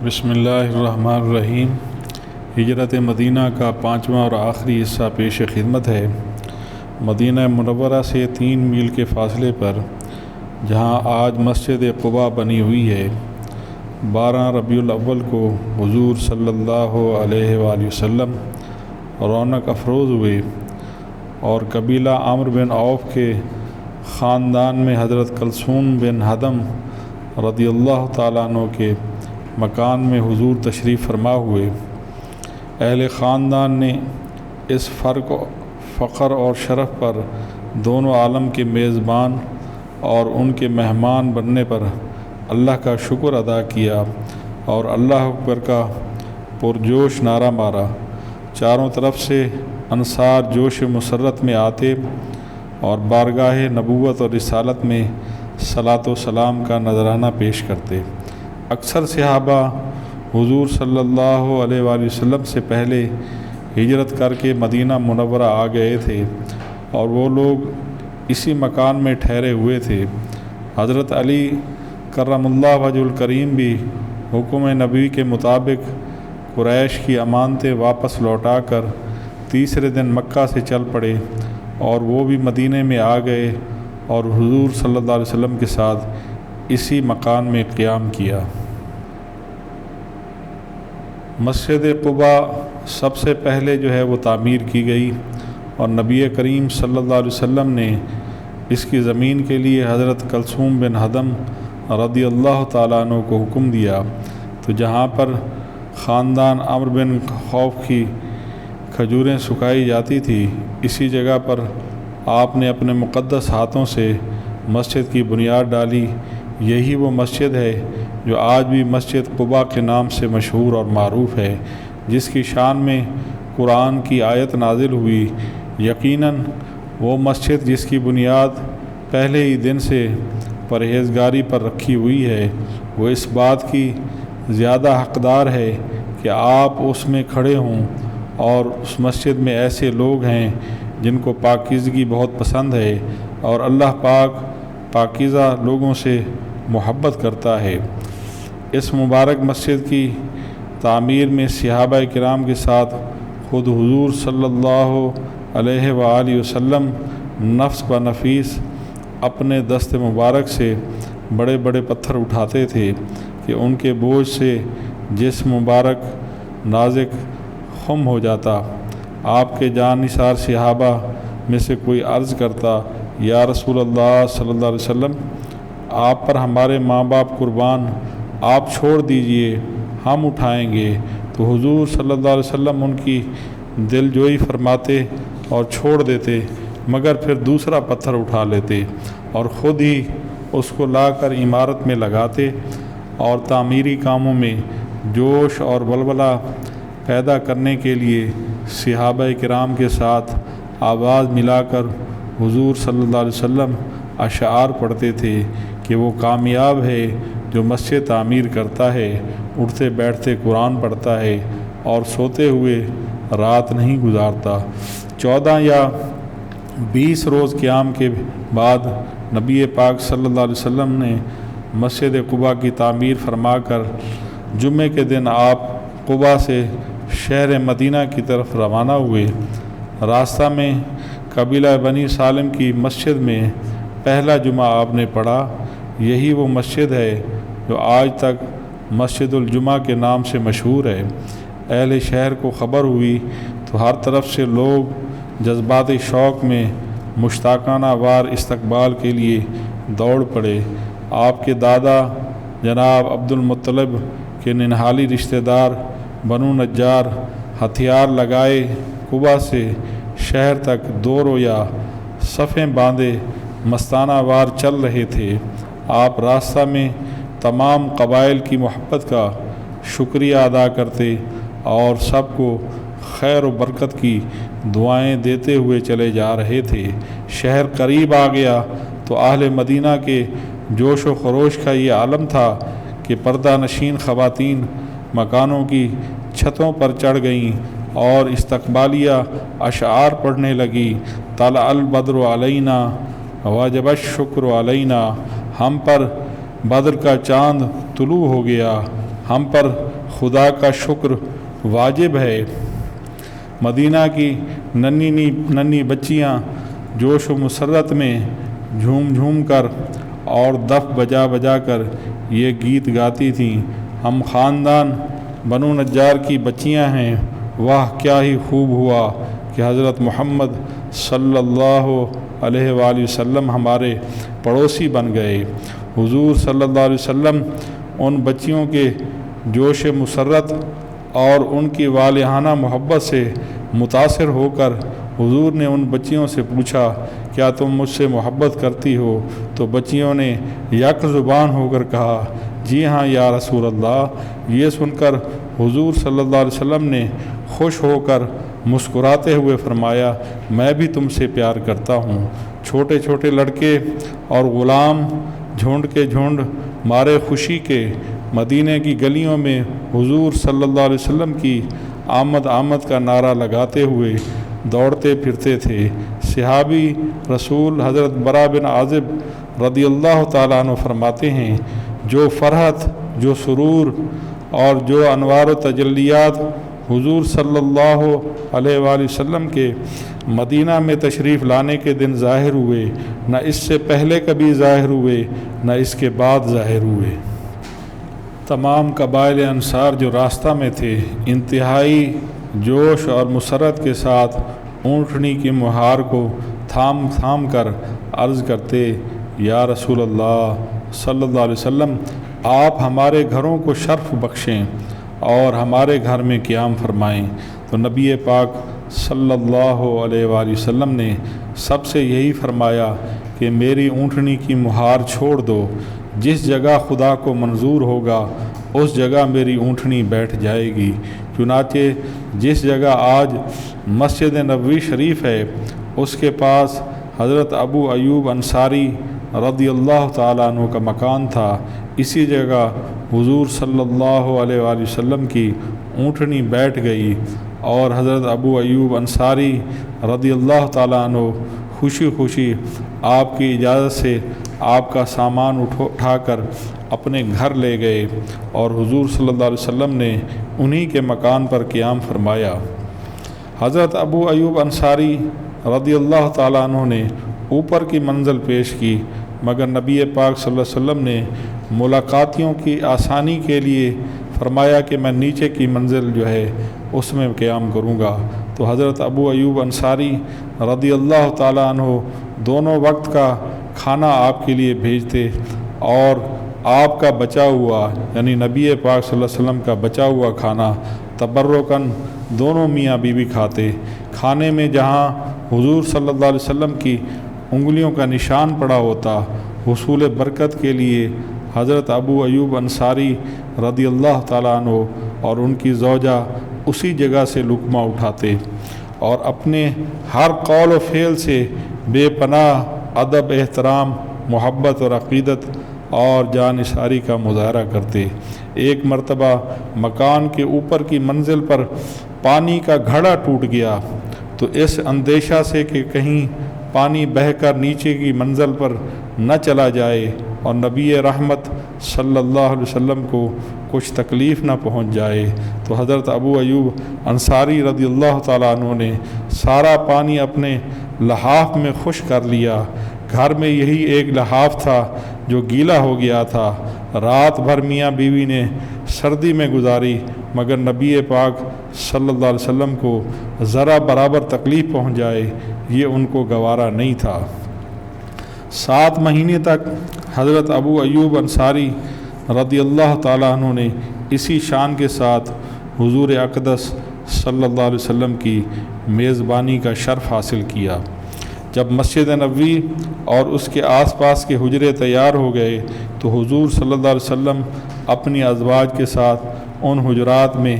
بسم اللہ الرحمن الرحیم۔ ہجرت مدینہ کا 5واں اور آخری حصہ پیش خدمت ہے۔ مدینہ منورہ سے 3 میل کے فاصلے پر جہاں آج مسجد قباء بنی ہوئی ہے، 12 ربیع الاول کو حضور صلی اللہ علیہ وآلہ وسلم رونق افروز ہوئے اور قبیلہ عمرو بن عوف کے خاندان میں حضرت کلثوم بن حدم رضی اللہ تعالیٰ عنہ کے مکان میں حضور تشریف فرما ہوئے۔ اہل خاندان نے اس فخر اور شرف پر دونوں عالم کے میزبان اور ان کے مہمان بننے پر اللہ کا شکر ادا کیا اور اللہ اکبر کا پرجوش نعرہ مارا۔ چاروں طرف سے انصار جوش مسرت میں آتے اور بارگاہ نبوت اور رسالت میں صلاۃ و سلام کا نذرانہ پیش کرتے۔ اکثر صحابہ حضور صلی اللہ علیہ وآلہ وسلم سے پہلے ہجرت کر کے مدینہ منورہ آ گئے تھے اور وہ لوگ اسی مکان میں ٹھہرے ہوئے تھے۔ حضرت علی کرم اللہ وجہ الکریم بھی حکم نبی کے مطابق قریش کی امانتیں واپس لوٹا کر تیسرے دن مکہ سے چل پڑے اور وہ بھی مدینہ میں آ گئے اور حضور صلی اللہ علیہ وسلم کے ساتھ اسی مکان میں قیام کیا۔ مسجد قباء سب سے پہلے وہ تعمیر کی گئی اور نبی کریم صلی اللہ علیہ وسلم نے اس کی زمین کے لیے حضرت کلثوم بن حدم رضی اللہ تعالیٰ عنہ کو حکم دیا، تو جہاں پر خاندان عمرو بن عوف کی کھجوریں سکھائی جاتی تھی، اسی جگہ پر آپ نے اپنے مقدس ہاتھوں سے مسجد کی بنیاد ڈالی۔ یہی وہ مسجد ہے جو آج بھی مسجد قباء کے نام سے مشہور اور معروف ہے، جس کی شان میں قرآن کی آیت نازل ہوئی۔ یقیناً وہ مسجد جس کی بنیاد پہلے ہی دن سے پرہیزگاری پر رکھی ہوئی ہے، وہ اس بات کی زیادہ حقدار ہے کہ آپ اس میں کھڑے ہوں، اور اس مسجد میں ایسے لوگ ہیں جن کو پاکیزگی بہت پسند ہے اور اللہ پاک پاکیزہ لوگوں سے محبت کرتا ہے۔ اس مبارک مسجد کی تعمیر میں صحابہ کرام کے ساتھ خود حضور صلی اللہ علیہ وآلہ وسلم نفس بنفیس اپنے دست مبارک سے بڑے بڑے پتھر اٹھاتے تھے کہ ان کے بوجھ سے جسم مبارک نازک خم ہو جاتا۔ آپ کے جان نثار صحابہ میں سے کوئی عرض کرتا، یا رسول اللہ صلی اللہ علیہ وسلم، آپ پر ہمارے ماں باپ قربان، آپ چھوڑ دیجئے، ہم اٹھائیں گے۔ تو حضور صلی اللہ علیہ وسلم ان کی دل جوئی فرماتے اور چھوڑ دیتے، مگر پھر دوسرا پتھر اٹھا لیتے اور خود ہی اس کو لا کر عمارت میں لگاتے اور تعمیری کاموں میں جوش اور ولولہ پیدا کرنے کے لیے صحابہ کرام کے ساتھ آواز ملا کر حضور صلی اللہ علیہ وسلم اشعار پڑھتے تھے کہ وہ کامیاب ہے جو مسجد تعمیر کرتا ہے، اٹھتے بیٹھتے قرآن پڑھتا ہے اور سوتے ہوئے رات نہیں گزارتا۔ 14 یا 20 روز قیام کے بعد نبی پاک صلی اللہ علیہ وسلم نے مسجد قباء کی تعمیر فرما کر جمعے کے دن آپ قباء سے شہر مدینہ کی طرف روانہ ہوئے۔ راستہ میں قبیلہ بنی سالم کی مسجد میں پہلا جمعہ آپ نے پڑھا۔ یہی وہ مسجد ہے جو آج تک مسجد الجمعہ کے نام سے مشہور ہے۔ اہل شہر کو خبر ہوئی تو ہر طرف سے لوگ جذبات شوق میں مشتاقانہ وار استقبال کے لیے دوڑ پڑے۔ آپ کے دادا جناب عبد المطلب کے ننہالی رشتہ دار بنو نجار ہتھیار لگائے قباء سے شہر تک 2 رویا صفیں باندھے مستانہ وار چل رہے تھے۔ آپ راستہ میں تمام قبائل کی محبت کا شکریہ ادا کرتے اور سب کو خیر و برکت کی دعائیں دیتے ہوئے چلے جا رہے تھے۔ شہر قریب آ گیا تو اہل مدینہ کے جوش و خروش کا یہ عالم تھا کہ پردہ نشین خواتین مکانوں کی چھتوں پر چڑھ گئیں اور استقبالیہ اشعار پڑھنے لگی۔ طلع البدر علینا وجب الشکر علینا، ہم پر بدر کا چاند طلوع ہو گیا ہم پر خدا کا شکر واجب ہے۔ مدینہ کی ننھی بچیاں جوش و مسرت میں جھوم جھوم کر اور دف بجا بجا کر یہ گیت گاتی تھیں، ہم خاندان بنو نجار کی بچیاں ہیں، واہ کیا ہی خوب ہوا کہ حضرت محمد صلی اللہ علیہ وآلہ وسلم ہمارے پڑوسی بن گئے۔ حضور صلی اللہ علیہ وسلم ان بچیوں کے جوش مسرت اور ان کی والہانہ محبت سے متاثر ہو کر حضور نے ان بچیوں سے پوچھا، کیا تم مجھ سے محبت کرتی ہو؟ تو بچیوں نے یک زبان ہو کر کہا، جی ہاں یا رسول اللہ۔ یہ سن کر حضور صلی اللہ علیہ وسلم نے خوش ہو کر مسکراتے ہوئے فرمایا، میں بھی تم سے پیار کرتا ہوں۔ چھوٹے چھوٹے لڑکے اور غلام جھنڈ کے جھنڈ مارے خوشی کے مدینہ کی گلیوں میں حضور صلی اللہ علیہ وسلم کی آمد آمد کا نعرہ لگاتے ہوئے دوڑتے پھرتے تھے۔ صحابی رسول حضرت برا بن عازب رضی اللہ تعالیٰ عنہ فرماتے ہیں، جو فرحت، جو سرور اور جو انوار و تجلیات حضور صلی اللہ علیہ وآلہ وسلم کے مدینہ میں تشریف لانے کے دن ظاہر ہوئے، نہ اس سے پہلے کبھی ظاہر ہوئے نہ اس کے بعد ظاہر ہوئے۔ تمام قبائل انصار جو راستہ میں تھے انتہائی جوش اور مسرت کے ساتھ اونٹنی کی مہار کو تھام تھام کر عرض کرتے، یا رسول اللہ صلی اللہ علیہ وسلم، آپ ہمارے گھروں کو شرف بخشیں اور ہمارے گھر میں قیام فرمائیں۔ تو نبی پاک صلی اللہ علیہ وآلہ وسلم نے سب سے یہی فرمایا کہ میری اونٹنی کی مہار چھوڑ دو، جس جگہ خدا کو منظور ہوگا اس جگہ میری اونٹنی بیٹھ جائے گی۔ چنانچہ جس جگہ آج مسجد نبوی شریف ہے اس کے پاس حضرت ابو ایوب انصاری رضی اللہ تعالیٰ عنہ کا مکان تھا، اسی جگہ حضور صلی اللہ علیہ وآلہ وسلم کی اونٹنی بیٹھ گئی اور حضرت ابو ایوب انصاری رضی اللہ تعالیٰ عنہ خوشی خوشی آپ کی اجازت سے آپ کا سامان اٹھا کر اپنے گھر لے گئے اور حضور صلی اللہ علیہ وسلم نے انہی کے مکان پر قیام فرمایا۔ حضرت ابو ایوب انصاری رضی اللہ تعالیٰ عنہ نے اوپر کی منزل پیش کی، مگر نبی پاک صلی اللہ علیہ وسلم نے ملاقاتیوں کی آسانی کے لیے فرمایا کہ میں نیچے کی منزل جو ہے اس میں قیام کروں گا۔ تو حضرت ابو ایوب انصاری رضی اللہ تعالیٰ عنہ دونوں وقت کا کھانا آپ کے لیے بھیجتے اور آپ کا بچا ہوا یعنی نبی پاک صلی اللہ علیہ وسلم کا بچا ہوا کھانا تبرکاً دونوں میاں بیوی کھاتے۔ کھانے میں جہاں حضور صلی اللہ علیہ وسلم کی انگلیوں کا نشان پڑا ہوتا، حصول برکت کے لیے حضرت ابو ایوب انصاری رضی اللہ تعالیٰ عنہ اور ان کی زوجہ اسی جگہ سے لقمہ اٹھاتے اور اپنے ہر قول و فعل سے بے پناہ ادب، احترام، محبت اور عقیدت اور جانثاری کا مظاہرہ کرتے۔ ایک مرتبہ مکان کے اوپر کی منزل پر پانی کا گھڑا ٹوٹ گیا، تو اس اندیشہ سے کہ کہیں پانی بہہ کر نیچے کی منزل پر نہ چلا جائے اور نبی رحمت صلی اللہ علیہ وسلم کو کچھ تکلیف نہ پہنچ جائے، تو حضرت ابو ایوب انصاری رضی اللہ تعالیٰ عنہ نے سارا پانی اپنے لحاف میں خشک کر لیا۔ گھر میں یہی ایک لحاف تھا جو گیلا ہو گیا تھا۔ رات بھر میاں بیوی نے سردی میں گزاری، مگر نبی پاک صلی اللہ علیہ وسلم کو ذرا برابر تکلیف پہنچ جائے یہ ان کو گوارا نہیں تھا۔ 7 مہینے تک حضرت ابو ایوب انصاری رضی اللہ تعالیٰ عنہ نے اسی شان کے ساتھ حضور اقدس صلی اللہ علیہ وسلم کی میزبانی کا شرف حاصل کیا۔ جب مسجد نبوی اور اس کے آس پاس کے حجرے تیار ہو گئے تو حضور صلی اللہ علیہ وسلم اپنی ازواج کے ساتھ ان حجرات میں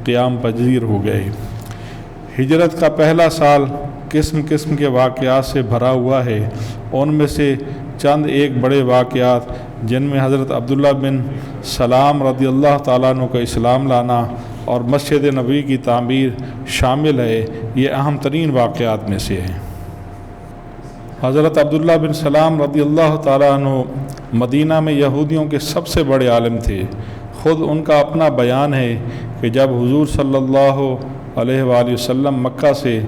قیام پذیر ہو گئے۔ ہجرت کا پہلا سال قسم قسم کے واقعات سے بھرا ہوا ہے۔ ان میں سے چند ایک بڑے واقعات جن میں حضرت عبداللہ بن سلام رضی اللہ تعالیٰ عنہ کا اسلام لانا اور مسجد نبوی کی تعمیر شامل ہے، یہ اہم ترین واقعات میں سے ہیں۔ حضرت عبداللہ بن سلام رضی اللہ تعالیٰ عنہ مدینہ میں یہودیوں کے سب سے بڑے عالم تھے۔ خود ان کا اپنا بیان ہے کہ جب حضور صلی اللہ علیہ وآلہ وسلم مکہ سے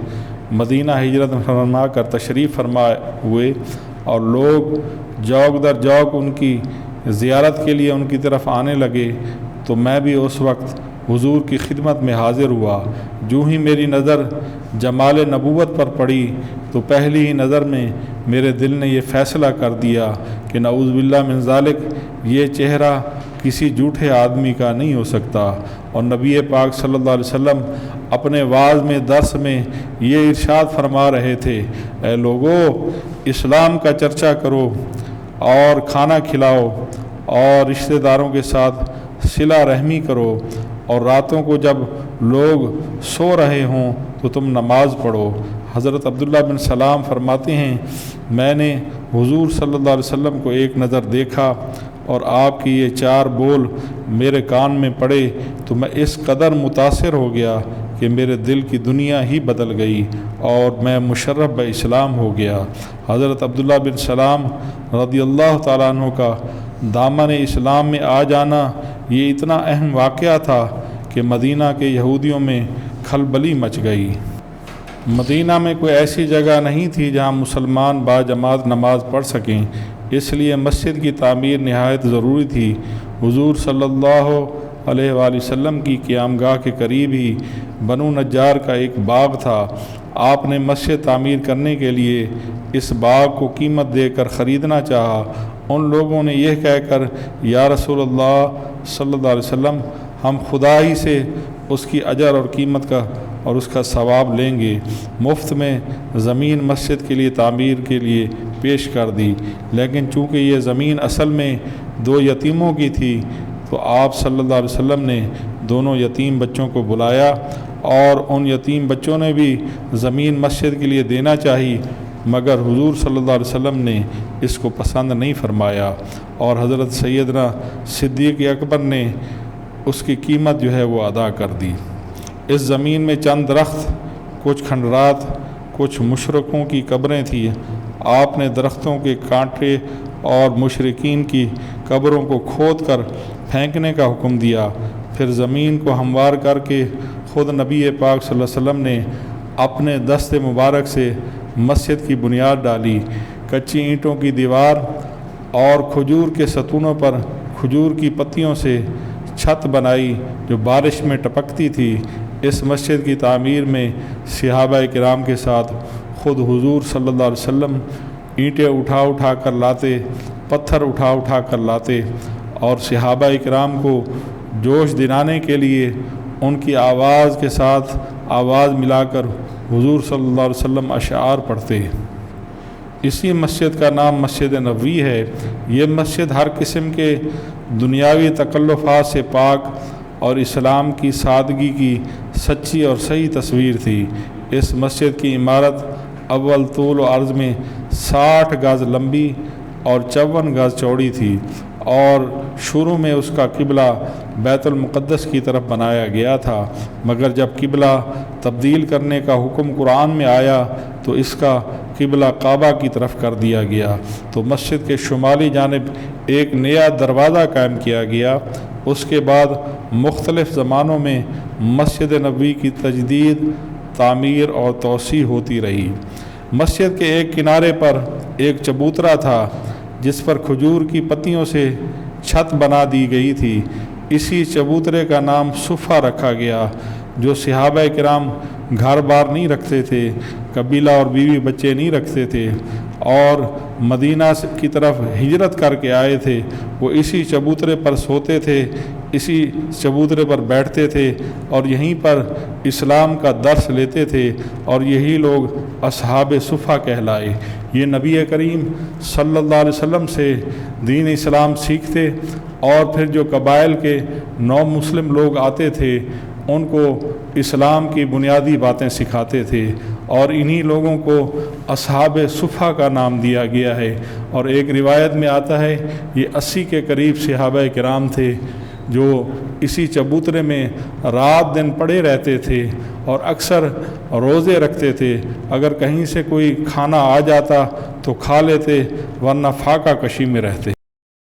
مدینہ ہجرت فرما کر تشریف فرما ہوئے اور لوگ جوق در جوق ان کی زیارت کے لیے ان کی طرف آنے لگے تو میں بھی اس وقت حضور کی خدمت میں حاضر ہوا۔ جو ہی میری نظر جمال نبوت پر پڑی تو پہلی ہی نظر میں میرے دل نے یہ فیصلہ کر دیا کہ نعوذ باللہ من ذالک، یہ چہرہ کسی جھوٹے آدمی کا نہیں ہو سکتا۔ اور نبی پاک صلی اللہ علیہ وسلم اپنے واعظ میں درس میں یہ ارشاد فرما رہے تھے، اے لوگو، اسلام کا چرچا کرو اور کھانا کھلاؤ اور رشتہ داروں کے ساتھ صلہ رحمی کرو، اور راتوں کو جب لوگ سو رہے ہوں تو تم نماز پڑھو۔ حضرت عبداللہ بن سلام فرماتے ہیں، میں نے حضور صلی اللہ علیہ وسلم کو ایک نظر دیکھا اور آپ کی یہ 4 بول میرے کان میں پڑے تو میں اس قدر متاثر ہو گیا کہ میرے دل کی دنیا ہی بدل گئی اور میں مشرف باسلام ہو گیا۔ حضرت عبداللہ بن سلام رضی اللہ تعالیٰ عنہ کا دامن اسلام میں آ جانا یہ اتنا اہم واقعہ تھا کہ مدینہ کے یہودیوں میں کھلبلی مچ گئی۔ مدینہ میں کوئی ایسی جگہ نہیں تھی جہاں مسلمان باجماعت نماز پڑھ سکیں، اس لیے مسجد کی تعمیر نہایت ضروری تھی۔ حضور صلی اللہ علیہ وآلہ وسلم کی قیام گاہ کے قریب ہی بنو نجار کا ایک باغ تھا۔ آپ نے مسجد تعمیر کرنے کے لیے اس باغ کو قیمت دے کر خریدنا چاہا۔ ان لوگوں نے یہ کہہ کر، یا رسول اللہ صلی اللہ علیہ وسلم، ہم خدا ہی سے اس کی اجر اور قیمت کا اور اس کا ثواب لیں گے، مفت میں زمین مسجد کے لیے تعمیر کے لیے پیش کر دی۔ لیکن چونکہ یہ زمین اصل میں 2 یتیموں کی تھی تو آپ صلی اللہ علیہ وسلم نے دونوں یتیم بچوں کو بلایا اور ان یتیم بچوں نے بھی زمین مسجد کے لیے دینا چاہی، مگر حضور صلی اللہ علیہ وسلم نے اس کو پسند نہیں فرمایا اور حضرت سیدنا صدیق اکبر نے اس کی قیمت جو ہے وہ ادا کر دی۔ اس زمین میں چند درخت، کچھ کھنڈرات، کچھ مشرکوں کی قبریں تھیں۔ آپ نے درختوں کے کانٹے اور مشرکین کی قبروں کو کھود کر پھینکنے کا حکم دیا۔ پھر زمین کو ہموار کر کے خود نبی پاک صلی اللہ علیہ وسلم نے اپنے دست مبارک سے مسجد کی بنیاد ڈالی۔ کچی اینٹوں کی دیوار اور کھجور کے ستونوں پر کھجور کی پتیوں سے چھت بنائی جو بارش میں ٹپکتی تھی۔ اس مسجد کی تعمیر میں صحابہ کرام کے ساتھ خود حضور صلی اللہ علیہ وسلم اینٹیں اٹھا کر لاتے، پتھر اٹھا کر لاتے، اور صحابہ کرام کو جوش دلانے کے لیے ان کی آواز کے ساتھ آواز ملا کر حضور صلی اللہ علیہ وسلم اشعار پڑھتے۔ اسی مسجد کا نام مسجد نبوی ہے۔ یہ مسجد ہر قسم کے دنیاوی تکلفات سے پاک اور اسلام کی سادگی کی سچی اور صحیح تصویر تھی۔ اس مسجد کی عمارت اول طول و عرض میں 60 گز لمبی اور 54 گز چوڑی تھی، اور شروع میں اس کا قبلہ بیت المقدس کی طرف بنایا گیا تھا، مگر جب قبلہ تبدیل کرنے کا حکم قرآن میں آیا تو اس کا قبلہ کعبہ کی طرف کر دیا گیا، تو مسجد کے شمالی جانب ایک نیا دروازہ قائم کیا گیا۔ اس کے بعد مختلف زمانوں میں مسجد نبوی کی تجدید، تعمیر اور توسیع ہوتی رہی۔ مسجد کے ایک کنارے پر ایک چبوترا تھا جس پر کھجور کی پتیوں سے چھت بنا دی گئی تھی۔ اسی چبوترے کا نام صفہ رکھا گیا۔ جو صحابہ کرام گھر بار نہیں رکھتے تھے، قبیلہ اور بیوی بچے نہیں رکھتے تھے اور مدینہ کی طرف ہجرت کر کے آئے تھے، وہ اسی چبوترے پر سوتے تھے، اسی چبوترے پر بیٹھتے تھے اور یہیں پر اسلام کا درس لیتے تھے، اور یہی لوگ اصحاب صفہ کہلائے۔ یہ نبی کریم صلی اللہ علیہ وسلم سے دین اسلام سیکھتے اور پھر جو قبائل کے نو مسلم لوگ آتے تھے ان کو اسلام کی بنیادی باتیں سکھاتے تھے، اور انہی لوگوں کو اصحاب صفہ کا نام دیا گیا ہے۔ اور ایک روایت میں آتا ہے یہ 80 کے قریب صحابہ کرام تھے جو اسی چبوترے میں رات دن پڑے رہتے تھے اور اکثر روزے رکھتے تھے۔ اگر کہیں سے کوئی کھانا آ جاتا تو کھا لیتے، ورنہ فاقہ کشی میں رہتے۔